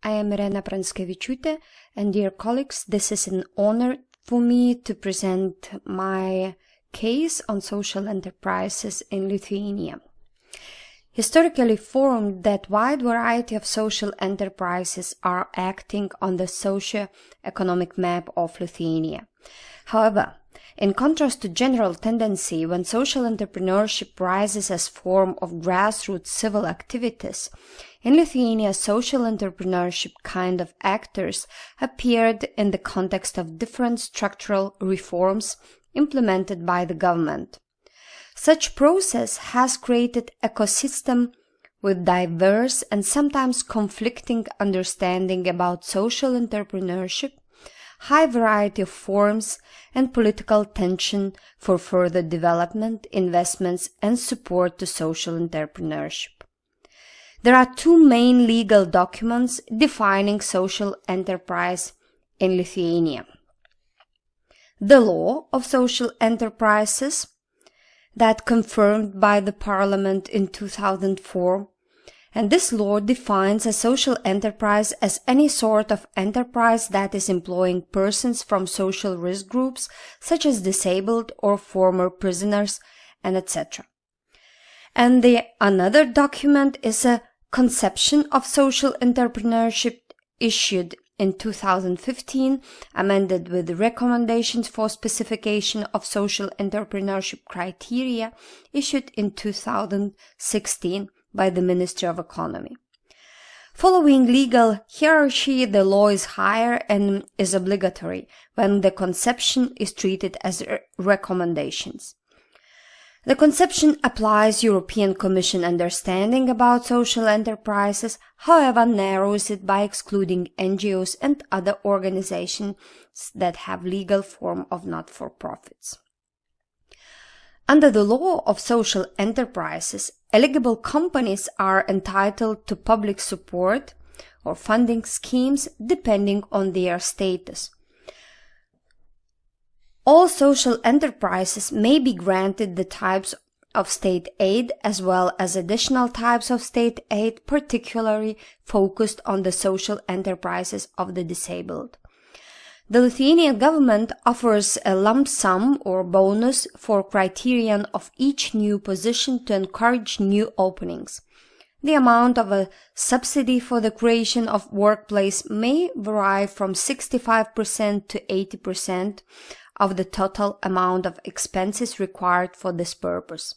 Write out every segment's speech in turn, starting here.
I am Irena Pranskevičiūtė, and dear colleagues, this is an honor for me to present my case on social enterprises in Lithuania. Historically formed, that wide variety of social enterprises are acting on the socio-economic map of Lithuania. However, in contrast to general tendency, when social entrepreneurship rises as form of grassroots civil activities, in Lithuania social entrepreneurship kind of actors appeared in the context of different structural reforms implemented by the government. Such process has created ecosystem with diverse and sometimes conflicting understanding about social entrepreneurship, high variety of forms, and political tension for further development, investments, and support to social entrepreneurship. There are two main legal documents defining social enterprise in Lithuania. The Law of Social Enterprises, that confirmed by the Parliament in 2004, and this law defines a social enterprise as any sort of enterprise that is employing persons from social risk groups, such as disabled or former prisoners, and etc. And another document is a Conception of Social Entrepreneurship, issued in 2015, amended with recommendations for specification of social entrepreneurship criteria, issued in 2016 by the Ministry of Economy. Following legal hierarchy, the law is higher and is obligatory when the conception is treated as recommendations. The conception applies European Commission understanding about social enterprises, however narrows it by excluding NGOs and other organizations that have legal form of not-for-profits. Under the Law of Social Enterprises, eligible companies are entitled to public support or funding schemes depending on their status. All social enterprises may be granted the types of state aid as well as additional types of state aid, particularly focused on the social enterprises of the disabled. The Lithuanian government offers a lump sum or bonus for criterion of each new position to encourage new openings. The amount of a subsidy for the creation of workplace may vary from 65% to 80% of the total amount of expenses required for this purpose.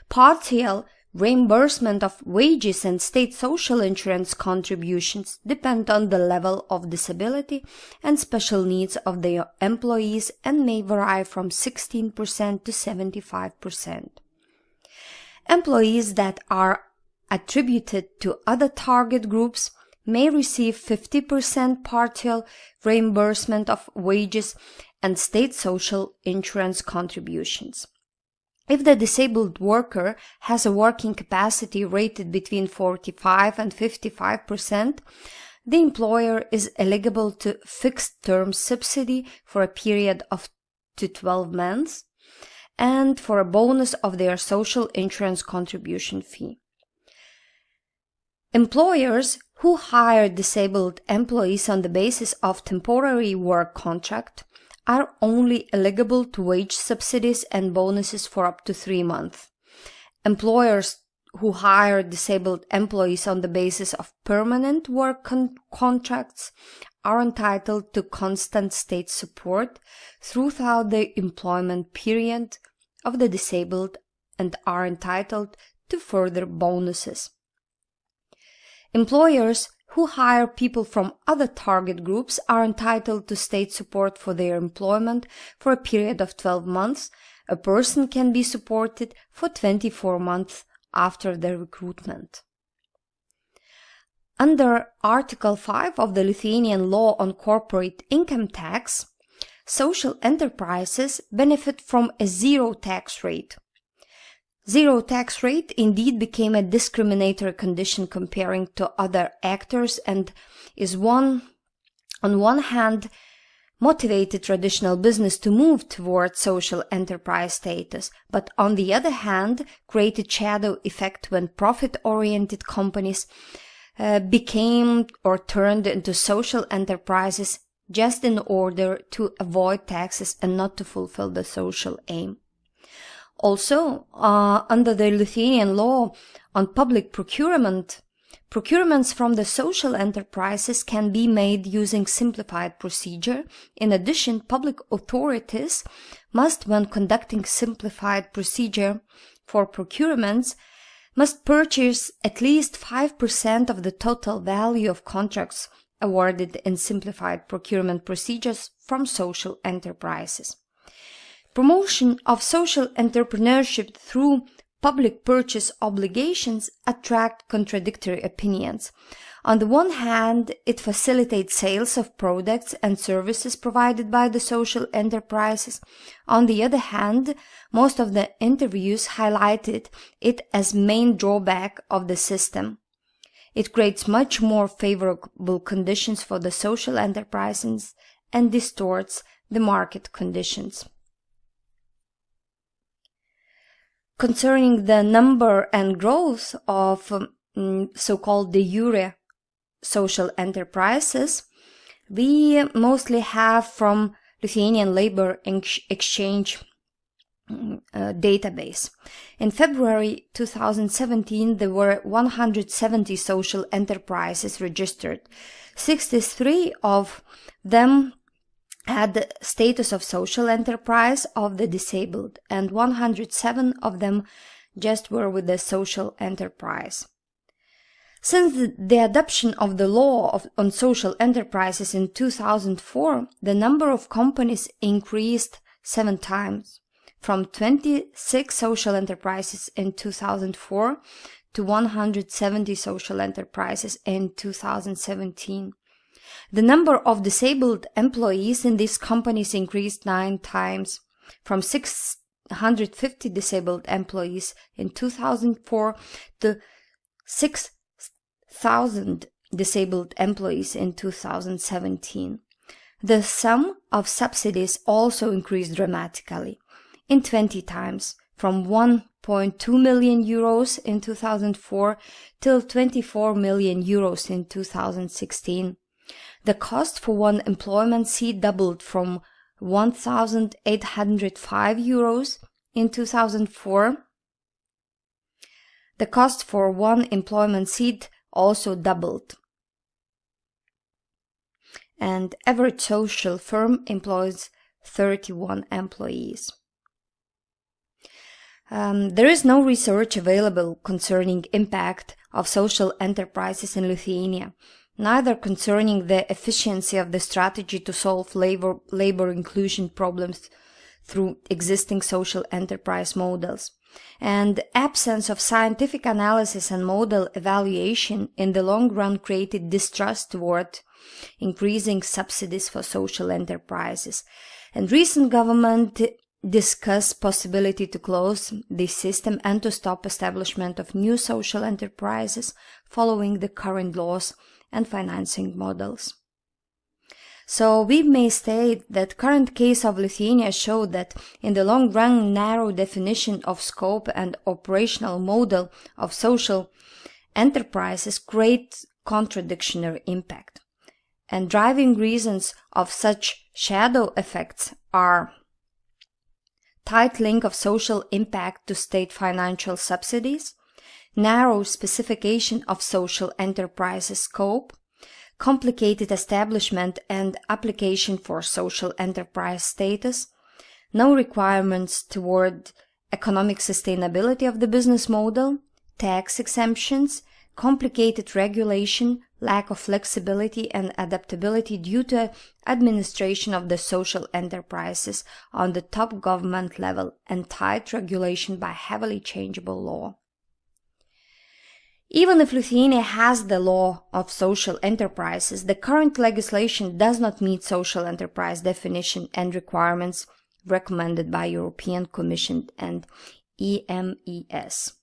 Partial reimbursement of wages and state social insurance contributions depend on the level of disability and special needs of the employees and may vary from 16% to 75%. Employees that are attributed to other target groups may receive 50% partial reimbursement of wages and state social insurance contributions. If the disabled worker has a working capacity rated between 45 and 55%, the employer is eligible to fixed-term subsidy for a period of to 12 months and for a bonus of their social insurance contribution fee. Employers who hire disabled employees on the basis of temporary work contract are only eligible to wage subsidies and bonuses for up to 3 months. Employers who hire disabled employees on the basis of permanent work contracts are entitled to constant state support throughout the employment period of the disabled and are entitled to further bonuses. Employers who hire people from other target groups are entitled to state support for their employment for a period of 12 months. A person can be supported for 24 months after the recruitment. Under Article 5 of the Lithuanian Law on Corporate Income Tax, social enterprises benefit from a zero tax rate. Zero tax rate indeed became a discriminatory condition comparing to other actors and is on one hand motivated traditional business to move towards social enterprise status, but on the other hand created shadow effect when profit-oriented companies became or turned into social enterprises just in order to avoid taxes and not to fulfill the social aim. Also, under the Lithuanian law on public procurement, procurements from the social enterprises can be made using simplified procedure. In addition, public authorities must, when conducting simplified procedure for procurements, must purchase at least 5% of the total value of contracts awarded in simplified procurement procedures from social enterprises. Promotion of social entrepreneurship through public purchase obligations attract contradictory opinions. On the one hand, it facilitates sales of products and services provided by the social enterprises. On the other hand, most of the interviews highlighted it as main drawback of the system. It creates much more favorable conditions for the social enterprises and distorts the market conditions. Concerning the number and growth of so-called de jure social enterprises, we mostly have from Lithuanian Labor Exchange database. In February 2017, there were 170 social enterprises registered. 63 of them had the status of social enterprise of the disabled, and 107 of them just were with the social enterprise. Since the adoption of the law on social enterprises in 2004, the number of companies increased 7 times, from 26 social enterprises in 2004 to 170 social enterprises in 2017. The number of disabled employees in these companies increased 9 times, from 650 disabled employees in 2004 to 6,000 disabled employees in 2017. The sum of subsidies also increased dramatically, in 20 times, from 1.2 million euros in 2004 till 24 million euros in 2016. The cost for one employment seat doubled from 1,805 euros in 2004. The cost for one employment seat also doubled. And average social firm employs 31 employees. There is no research available concerning impact of social enterprises in Lithuania, neither concerning the efficiency of the strategy to solve labor inclusion problems through existing social enterprise models, and absence of scientific analysis and model evaluation in the long run created distrust toward increasing subsidies for social enterprises. And recent government discussed possibility to close this system and to stop establishment of new social enterprises following the current laws and financing models. So we may state that current case of Lithuania showed that in the long run narrow definition of scope and operational model of social enterprises create contradictory impact. And driving reasons of such shadow effects are tight link of social impact to state financial subsidies, narrow specification of social enterprises scope, complicated establishment and application for social enterprise status, no requirements toward economic sustainability of the business model, tax exemptions, complicated regulation, lack of flexibility and adaptability due to administration of the social enterprises on the top government level, and tight regulation by heavily changeable law. Even if Lithuania has the law of social enterprises, the current legislation does not meet social enterprise definition and requirements recommended by European Commission and EMES.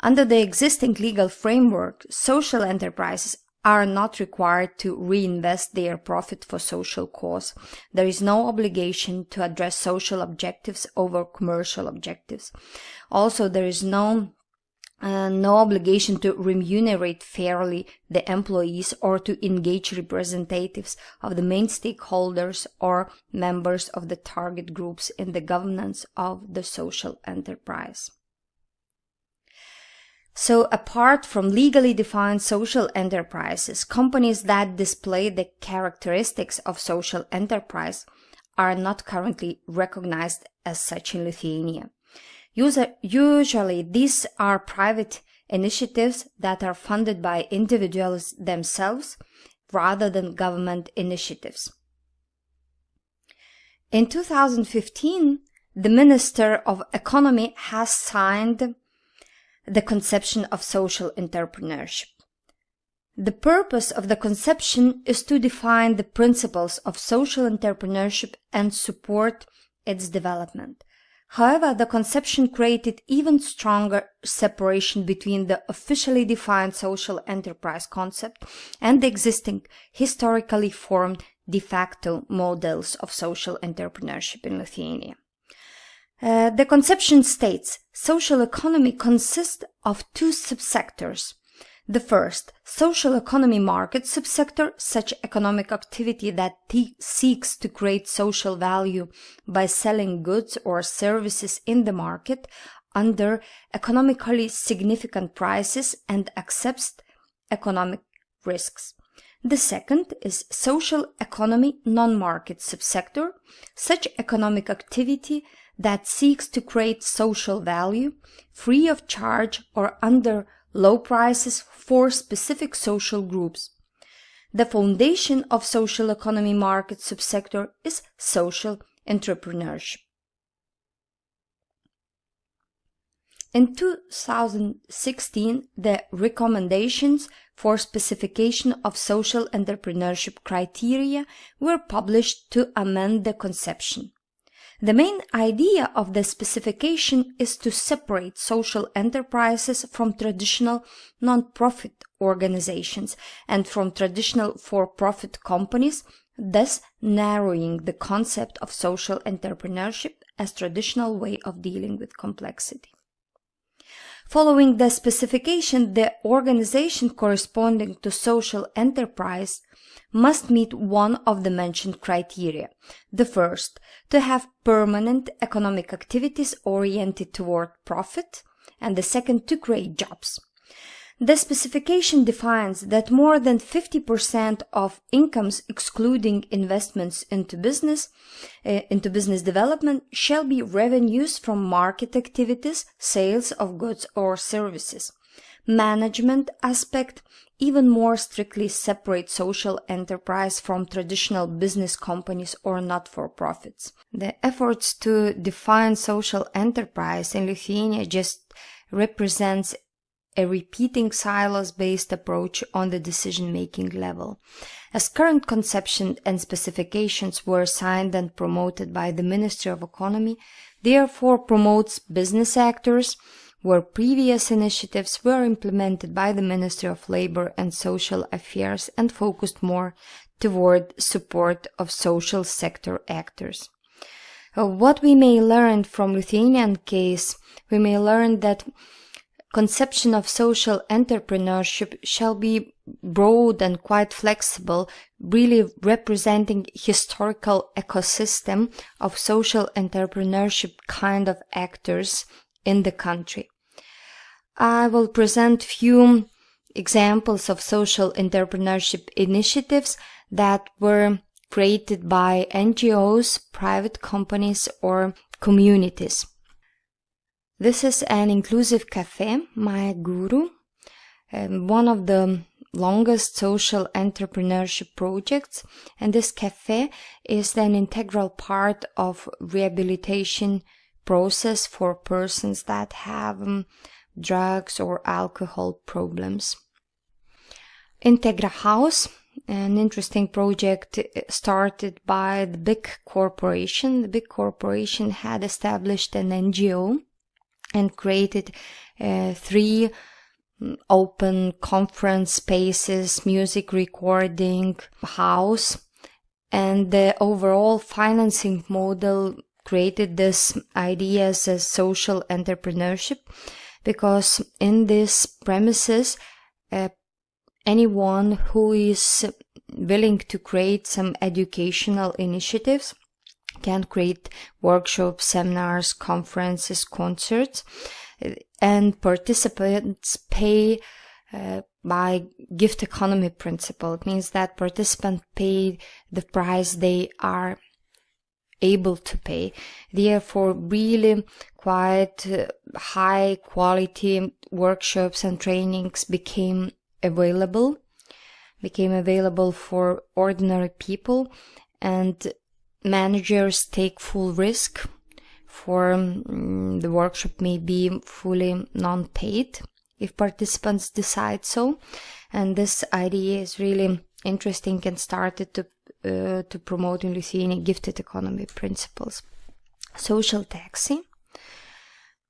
Under the existing legal framework, social enterprises are not required to reinvest their profit for social cause. There is no obligation to address social objectives over commercial objectives. Also, there is no no obligation to remunerate fairly the employees or to engage representatives of the main stakeholders or members of the target groups in the governance of the social enterprise. So apart from legally defined social enterprises, companies that display the characteristics of social enterprise are not currently recognized as such in Lithuania. Usually, these are private initiatives that are funded by individuals themselves rather than government initiatives. In 2015, the Minister of Economy has signed the conception of social entrepreneurship. The purpose of the conception is to define the principles of social entrepreneurship and support its development. However, the conception created even stronger separation between the officially defined social enterprise concept and the existing historically formed de facto models of social entrepreneurship in Lithuania. The conception states social economy consists of two subsectors. The first, social economy market subsector, such economic activity that seeks to create social value by selling goods or services in the market under economically significant prices and accepts economic risks. The second is social economy non-market subsector, such economic activity that seeks to create social value free of charge or under low prices for specific social groups. The foundation of social economy market subsector is social entrepreneurship. In 2016, the recommendations for specification of social entrepreneurship criteria were published to amend the conception. The main idea of the specification is to separate social enterprises from traditional non-profit organizations and from traditional for-profit companies, thus narrowing the concept of social entrepreneurship as traditional way of dealing with complexity. Following the specification, the organization corresponding to social enterprise must meet one of the mentioned criteria. The first, to have permanent economic activities oriented toward profit, and the second, to create jobs. The specification defines that more than 50% of incomes excluding investments into business development shall be revenues from market activities, sales of goods or services. Management aspect even more strictly separates social enterprise from traditional business companies or not-for-profits. The efforts to define social enterprise in Lithuania just represents a repeating silos-based approach on the decision-making level. As current conception and specifications were signed and promoted by the Ministry of Economy, therefore promotes business actors, where previous initiatives were implemented by the Ministry of Labor and Social Affairs and focused more toward support of social sector actors. What we may learn from Lithuanian case, we may learn that conception of social entrepreneurship shall be broad and quite flexible, really representing historical ecosystem of social entrepreneurship kind of actors in the country. I will present few examples of social entrepreneurship initiatives that were created by NGOs, private companies, or communities. This is an inclusive cafe, My Guru, one of the longest social entrepreneurship projects, and this cafe is an integral part of rehabilitation process for persons that have drugs or alcohol problems. Integra House, an interesting project started by the big corporation. The big corporation had established an NGO and created 3 open conference spaces, music recording house, and the overall financing model created this idea as a social entrepreneurship. because in these premises, anyone who is willing to create some educational initiatives can create workshops, seminars, conferences, concerts, and participants pay by gift economy principle. It means that participants pay the price they are able to pay. Therefore, really quite high quality workshops and trainings became available for ordinary people, and managers take full risk for the workshop may be fully non-paid if participants decide so. And this idea is really interesting and started to promote in Lithuania gifted economy principles. Social taxi.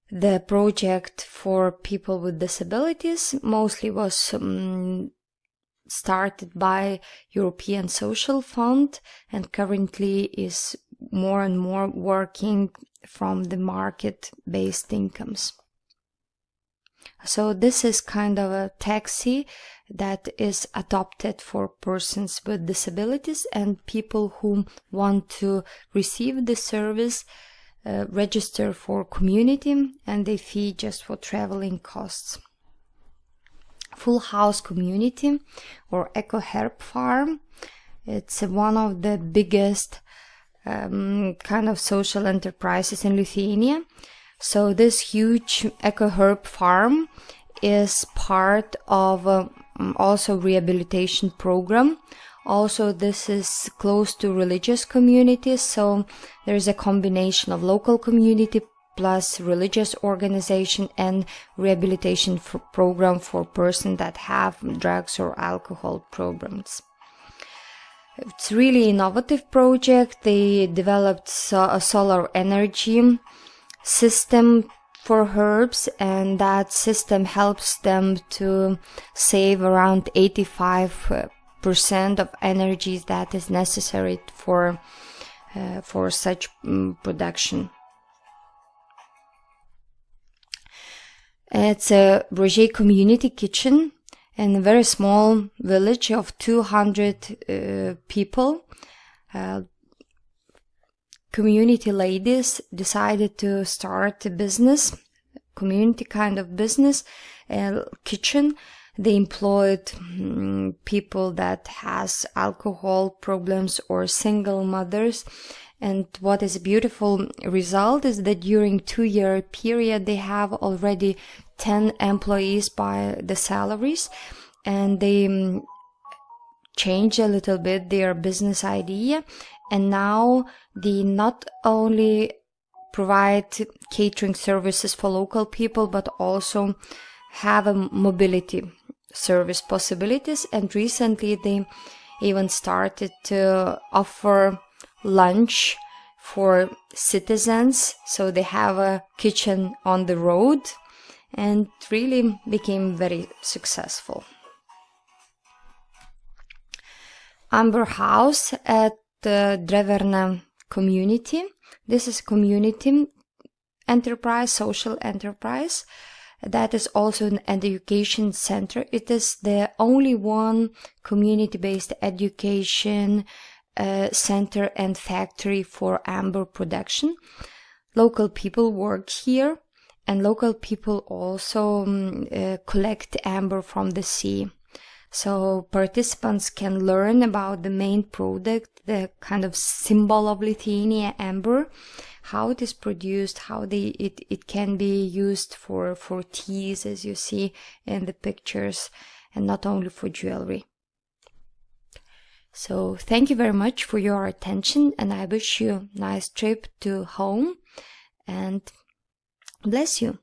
The project for people with disabilities mostly was started by European Social Fund and currently is more and more working from the market-based incomes. So this is kind of a taxi that is adopted for persons with disabilities, and people who want to receive the service register for community and they fee just for traveling costs. Full House Community or Eco Herb Farm. It's one of the biggest kind of social enterprises in Lithuania. So this huge Eco Herb Farm is part of also rehabilitation program. Also, this is close to religious communities, so there is a combination of local community plus religious organization and rehabilitation program for persons that have drugs or alcohol problems. It's really innovative project. They developed a solar energy system for herbs, and that system helps them to save around 85% of energy that is necessary for such production. It's a Roger community kitchen in a very small village of 200 people. Community ladies decided to start a business, community kind of business, kitchen. They employed people that has alcohol problems or single mothers. And what is a beautiful result is that during 2-year period, they have already 10 employees by the salaries, and they changed a little bit their business idea. And now they not only provide catering services for local people, but also have a mobility service possibilities. And recently they even started to offer lunch for citizens. So they have a kitchen on the road and really became very successful. Amber House at the Dreverna community. This is community enterprise, social enterprise. That is also an education center. It is the only one community-based education center and factory for amber production. Local people work here, and local people also collect amber from the sea. So participants can learn about the main product, the kind of symbol of Lithuania, amber, how it is produced, how it can be used for teas, as you see in the pictures, and not only for jewelry. So thank you very much for your attention, and I wish you a nice trip to home, and bless you.